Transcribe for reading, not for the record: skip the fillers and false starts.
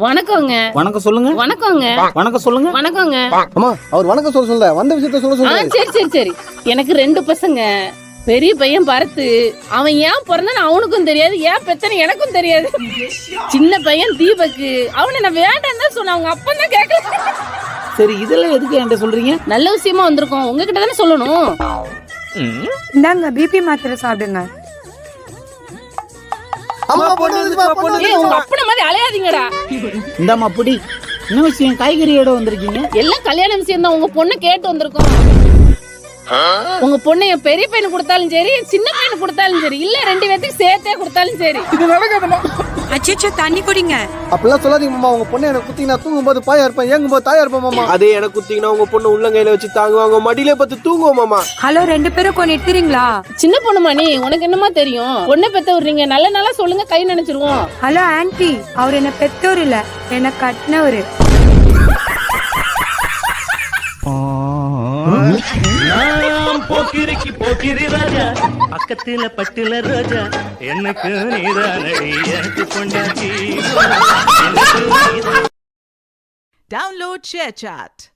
வணக்கங்க. வணக்கம் சொல்லுங்க. வணக்கங்க. வணக்கம் சொல்லுங்க. வணக்கங்க. அம்மா அவர் வணக்கம் சொல்ல வந்த விஷயத்த சொல்ல சரி சரி சரி. எனக்கு 2 பசங்க. பெரிய பையன் பரத்து. அவன் ஏன் பிறந்தான்னு அவனுக்கும் தெரியாது, ஏன் பெத்தன்னு எனக்கும் தெரியாது. சின்ன பையன் தீபக்கு. அவனை நான் வேண்டாம் தான் சொன்னேன், அவங்க அப்பா தான் கேட்கல. சரி, இதெல்லாம் எதுக்கு என்கிட்ட சொல்றீங்க? நல்ல விஷயமா வந்திருக்கோம், உங்ககிட்ட தானே சொல்லணும். இந்தாங்க பிபி மாத்திரை சாப்பிடுங்க. ஏய், உங்க அப்பன மாதிரி அலையாதீங்கடா. இந்தாம்மா புடி. என்ன விஷயம்? காய்கறியோட வந்திருக்கீங்க? எல்லாம் கல்யாண விஷயம் தான். உங்க பொண்ணை கேட்டு வந்திருக்கோம். உங்க பொண்ணு என் பெரிய பையனு கொடுத்தாலும் சரி, சின்ன பையனு கொடுத்தாலும் சரி, இல்ல 2 பேத்துக்கு சேர்த்தே கொடுத்தாலும் சரி. இது நடக்காதம்மா. அச்சச்சோ, தண்ணி குடிங்க. அப்படிலாம் சொல்லாதீங்க மாமா. உங்க பொண்ணு எனக்கு குத்திங்கன்னா தூங்கும்போது பாயா இருப்பேன், ஏங்கும்போது தாயா இருப்பேன் மாமா. அதே எனக்கு குத்திங்கன்னா உங்க பொண்ணு உள்ளங்கையில வச்சு தாங்குவாங்க, மடியிலே பார்த்து தூங்குவோம் மாமா. ஹலோ, 2 பேரும் கொஞ்சம் எடுத்துறீங்களா? சின்ன பொண்ணுமா நீ? உனக்கு என்னமா தெரியும்? பொண்ணை பெத்த விடுறீங்க, நல்ல நாளா சொல்லுங்க, கை நினைச்சிருவோம். ஹலோ ஆன்ட்டி, அவர் என்ன பெத்தோர் இல்ல, என்ன கட்டினவரு. போக்கிரிக்கு போக்கிரி ராஜா, பக்கத்துல பட்டுல ரோஜா, எனக்கு நீதானடி எனக்கு பொண்டாட்டி. Download ShareChat.